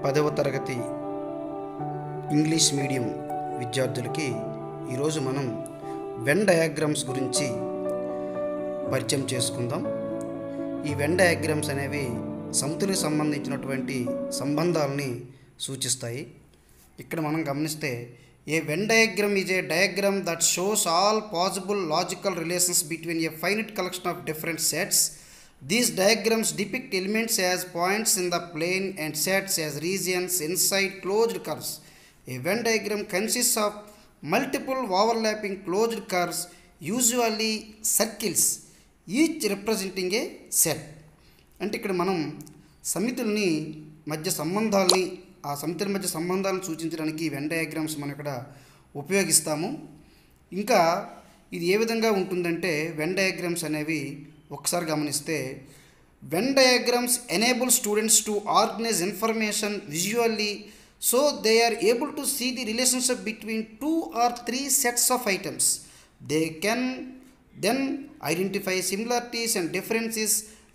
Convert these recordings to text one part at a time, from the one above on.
10వ తరగతి English medium విద్యార్థులకి ఈరోజు మనం వెన్ డయాగ్రామ్స్ గురించి పరిచయం చేసుకుందాం. ఈ వెన్ డయాగ్రామ్స్ అనేవి సమితులకు సంబంధించినటువంటి సంబంధాలని సూచిస్తాయి. ఇక్కడ మనం గమనిస్తే a Venn diagram is a diagram that shows all possible logical relations between a finite collection of different sets. These diagrams depict elements as points in the plane and sets as regions inside closed curves. A Venn diagram consists of multiple overlapping closed curves, usually circles, each representing a set. అంటే ఇక్కడ మనం సమితుల్ని మధ్య సంబంధాలని ఆ సమితుల మధ్య సంబంధాలను సూచించడానికి Venn diagrams మనం ఇక్కడ ఉపయోగిస్తాము. ఇంకా ఇది ఏ విధంగా ఉంటుందంటే వెన్ డయాగ్రామ్స్ అనేవి ఒకసారి గమనిస్తే when diagrams enable students to organize information visually so they are able to see the relationship between 2 or 3 sets of items. They can then identify similarities and differences.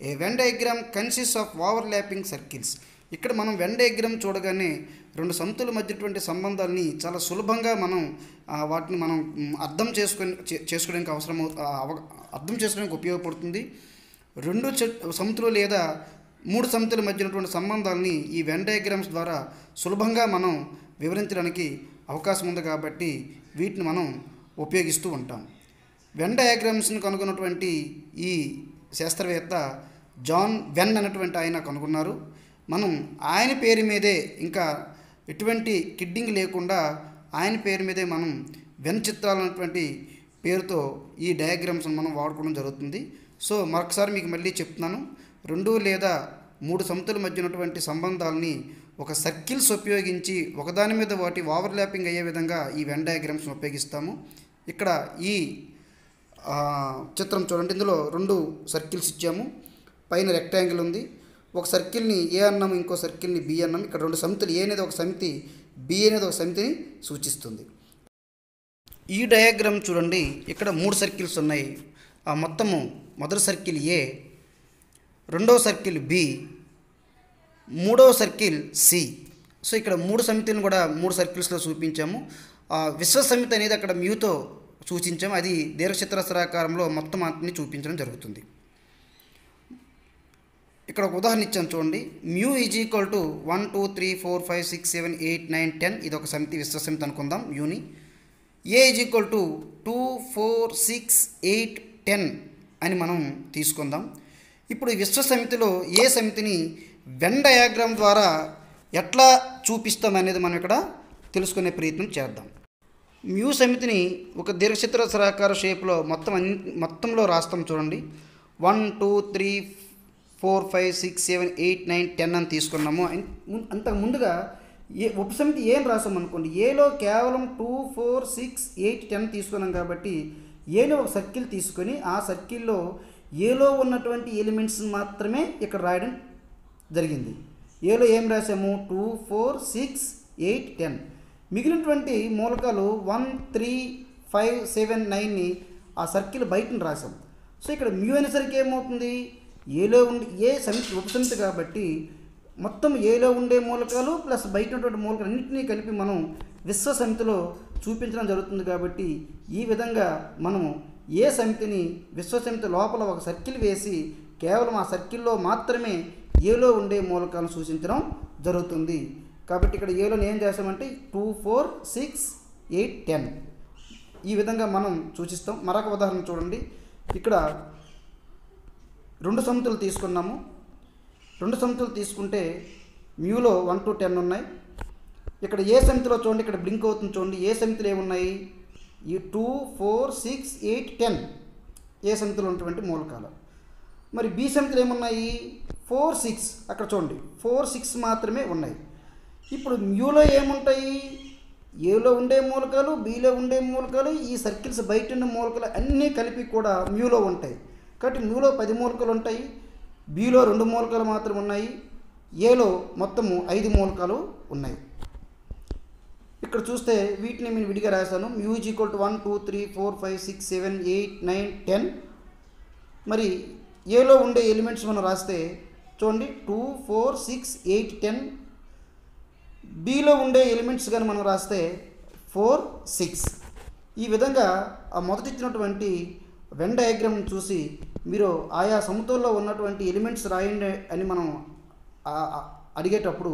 A Venn diagram consists of overlapping circles. ఇక్కడ మనం Venn diagram చూడగానే రెండు సమితుల మధ్యటువంటి సంబంధాలని చాలా సులభంగా మనం వాటిని మనం అర్థం చేసుకోవడానికి అర్థం చేసుకోవడానికి ఉపయోగపడుతుంది. రెండు సమితులు లేదా మూడు సమితుల మధ్య ఉన్నటువంటి సంబంధాలని ఈ వెన్ డయాగ్రామ్స్ ద్వారా సులభంగా మనం వివరించడానికి అవకాశం ఉంది కాబట్టి వీటిని మనం ఉపయోగిస్తూ ఉంటాం. వెన్ డయాగ్రామ్స్ని కనుగొన్నటువంటి ఈ శాస్త్రవేత్త జాన్ వెన్ అనేటువంటి ఆయన కనుగొన్నారు. మనం ఆయన పేరు మీదే ఇంకా ఎటువంటి కిడ్డింగ్ లేకుండా ఆయన పేరు మీదే మనం వెన్ చిత్రాలు అనేటువంటి పేరుతో ఈ డయాగ్రామ్స్ని మనం వాడుకోవడం జరుగుతుంది. సో మరొకసారి మీకు మళ్ళీ చెప్తున్నాను, 2 లేదా 3 సమితుల మధ్య ఉన్నటువంటి సంబంధాలని ఒక సర్కిల్స్ ఉపయోగించి ఒకదాని మీద వాటి ఓవర్లాపింగ్ అయ్యే విధంగా ఈ వెన్ డయాగ్రామ్స్ని ఉపయోగిస్తాము. ఇక్కడ ఈ చిత్రం చూడండి, ఇందులో 2 సర్కిల్స్ ఇచ్చాము. పైన రెక్టాంగిల్ ఉంది. ఒక సర్కిల్ని ఏ అన్నాము, ఇంకో సర్కిల్ని బి అన్నాము. ఇక్కడ 2 సమితులు, ఏ అనేది ఒక సమితి, బి అనేది ఒక సమితిని సూచిస్తుంది. ఈ డయాగ్రామ్ చూడండి, ఇక్కడ 3 సర్కిల్స్ ఉన్నాయి. ఆ మొత్తము మొదటి సర్కిల్ ఏ, రెండవ సర్కిల్ బి, మూడవ సర్కిల్ సి. సో ఇక్కడ 3 సమితులను కూడా 3 సర్కిల్స్లో చూపించాము. విశ్వ సమితి అనేది అక్కడ మ్యూతో సూచించాము. అది దీర్ఘచతురస్రాకారంలో మొత్తం అన్ని చూపించడం జరుగుతుంది. ఇక్కడ ఒక ఉదాహరణ ఇచ్చాను చూడండి. Mu is equal to 1 2 3 4 5 6 7 8 9 10. ఇది ఒక సమితి, విశ్వ సమితి అనుకుందాం మ్యూని. ఏ ఈజ్ ఈక్వల్ టు 2 4 6 8 10 అని మనం తీసుకుందాం. ఇప్పుడు ఈ విశ్వ సమితిలో ఏ సమితిని వెన్ డయాగ్రామ్ ద్వారా ఎట్లా చూపిస్తాం అనేది మనం ఇక్కడ తెలుసుకునే ప్రయత్నం చేద్దాం. మ్యూ సమితిని ఒక దీర్ఘచతురస్రాకార షేప్లో మొత్తంలో రాస్తాం చూడండి. 1 2 3 4 5 6 7 8 9 10 అని తీసుకున్నాము. అంతకు ముందుగా ఉపసమితి ఏం రాసాం అనుకోండి, ఏలో కేవలం 2 4 6 8 10 తీసుకున్నాం కాబట్టి ఏలో ఒక సర్కిల్ తీసుకొని ఆ సర్కిల్లో ఏలో ఉన్నటువంటి ఎలిమెంట్స్ మాత్రమే ఇక్కడ రాయడం జరిగింది. ఏలో ఏం రాసాము, 2 4 6 8 10. మిగిలినటువంటి మూలకాలు 1 3 5 7 9ని ఆ సర్కిల్ బయటను రాసాం. సో ఇక్కడ మ్యూ అనేసరికి ఏమవుతుంది, ఏలో ఉండే ఏ సమితి ఉపసమితి కాబట్టి మొత్తం ఏలో ఉండే మూలకాలు ప్లస్ బయట ఉన్నటువంటి మూలకాలు అన్నింటినీ కలిపి మనం విశ్వ సమితిలో చూపించడం జరుగుతుంది. కాబట్టి ఈ విధంగా మనము ఏ సమితిని విశ్వ సమితి లోపల ఒక సర్కిల్ వేసి కేవలం ఆ సర్కిల్లో మాత్రమే ఏలో ఉండే మూలకాలను సూచించడం జరుగుతుంది. కాబట్టి ఇక్కడ ఏలో ఏం చేస్తామంటే 2 4 6 8 10 ఈ విధంగా మనం సూచిస్తాం. మరొక ఉదాహరణ చూడండి. ఇక్కడ 2 సమితులు తీసుకున్నాము. 2 సమితులు తీసుకుంటే మ్యూలో 1 to 10 ఉన్నాయి. ఇక్కడ ఏ సమితిలో చూడండి, ఇక్కడ బ్లింక్ అవుతుంది చూడండి. ఏ సమితిలో ఏమున్నాయి, ఈ 2 4 6 8 10 ఏ సమితిలో ఉన్నటువంటి మూలకాలు. మరి బి సమితిలో ఏమున్నాయి, 4 6, అక్కడ చూడండి 4 6 మాత్రమే ఉన్నాయి. ఇప్పుడు మ్యూలో ఏముంటాయి, ఏలో ఉండే మూలకాలు, బిలో ఉండే మూలకాలు, ఈ సర్కిల్స్ బయట ఉన్న మూలకాలు అన్నీ కలిపి కూడా మ్యూలో ఉంటాయి. కాబట్టి మ్యూలో 10 మూలకాలు ఉంటాయి, బిలో 2 మూలకాలు మాత్రం ఉన్నాయి, ఏలో మొత్తము 5 మూలకాలు ఉన్నాయి. ఇక్కడ చూస్తే వీటిని నేను విడిగా రాశాను. Mu is equal to 1 2 3 4 5 6 7 8 9 10. మరి ఏలో ఉండే ఎలిమెంట్స్ మనం రాస్తే చూడండి 2 4 6 8 10 బిలో ఉండే ఎలిమెంట్స్ కానీ మనం రాస్తే 4 6 ఈ విధంగా ఆ మొదటి ఇచ్చినటువంటి వెన్ డయాగ్రామ్ చూసి మీరు ఆయా సమతుల్లో ఉన్నటువంటి ఎలిమెంట్స్ రాయండి అని మనం అడిగేటప్పుడు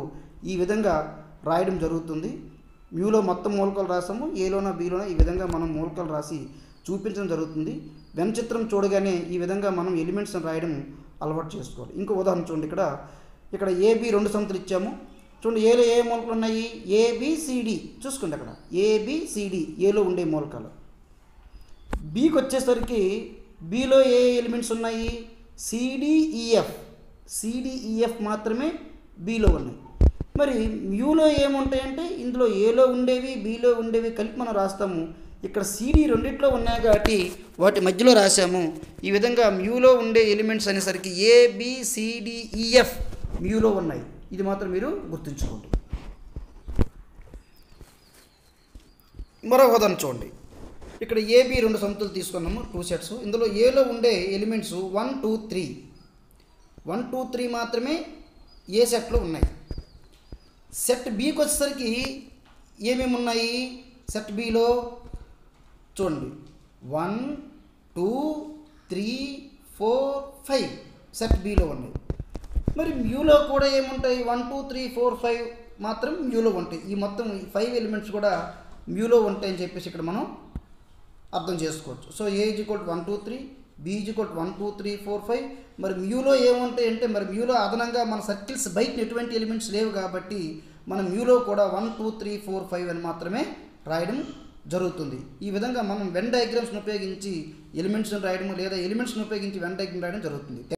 ఈ విధంగా రాయడం జరుగుతుంది. మ్యూలో మొత్తం మూలకాలు రాసాము, ఏలోన బీలోన ఈ విధంగా మనం మూలకాలు రాసి చూపించడం జరుగుతుంది. వెన్ చిత్రం చూడగానే ఈ విధంగా మనం ఎలిమెంట్స్ని రాయడం అలవాటు చేసుకోవాలి. ఇంకో ఉదాహరణ చూడండి, ఇక్కడ ఏబి రెండు సమతులు ఇచ్చాము. చూడండి ఏలో ఏ మూలకాలు ఉన్నాయి, ఏబిసిడి చూసుకోండి. అక్కడ ఏబిసిడి ఏలో ఉండే మూలకాలు. బీకి వచ్చేసరికి బీలో ఏ ఎలిమెంట్స్ ఉన్నాయి, సిడిఈఎఫ్ సిడిఈఎఫ్ మాత్రమే బీలో ఉన్నాయి. మరి మ్యూలో ఏముంటాయంటే ఇందులో ఏలో ఉండేవి బీలో ఉండేవి కలిపి మనం రాస్తాము. ఇక్కడ సిడి రెండిట్లో ఉన్నాయి కాబట్టి వాటి మధ్యలో రాసాము. ఈ విధంగా మ్యూలో ఉండే ఎలిమెంట్స్ అనేసరికి ఏబిసిడిఈఎఫ్ మ్యూలో ఉన్నాయి. ఇది మాత్రం మీరు గుర్తుంచుకోండి. మరో ఉదాహరణ చూడండి, ఇక్కడ ఏబి రెండు సమతులు తీసుకున్నాము, 2 సెట్స్. ఇందులో ఏలో ఉండే ఎలిమెంట్స్ 1 2 3 1 2 3 మాత్రమే ఏ సెట్లో ఉన్నాయి. సెట్ బికి వచ్చేసరికి ఏమేమి ఉన్నాయి, సెట్ బిలో చూడండి 1 2 3 4 5 సెట్ బిలో ఉన్నాయి. మరి మ్యూలో కూడా ఏముంటాయి, 1 2 3 4 5 మాత్రం మ్యూలో ఉంటాయి. ఈ మొత్తం 5 ఎలిమెంట్స్ కూడా మ్యూలో ఉంటాయని చెప్పేసి ఇక్కడ మనం అర్థం చేసుకోవచ్చు. So A is equal to 1 2 3, B is equal to 1 2 3 4 5. మరి మ్యూలో ఏముంటాయి అంటే మరి మ్యూలో అదనంగా మన సర్కిల్స్ బయట ఎటువంటి ఎలిమెంట్స్ లేవు కాబట్టి మనం మ్యూలో కూడా 1 2 3 4 5 అని మాత్రమే రాయడం జరుగుతుంది. ఈ విధంగా మనం వెన్ డయాగ్రామ్స్ని ఉపయోగించి ఎలిమెంట్స్ని రాయడం లేదా ఎలిమెంట్స్ని ఉపయోగించి వెన్ డయాగ్రామ్ రాయడం జరుగుతుంది.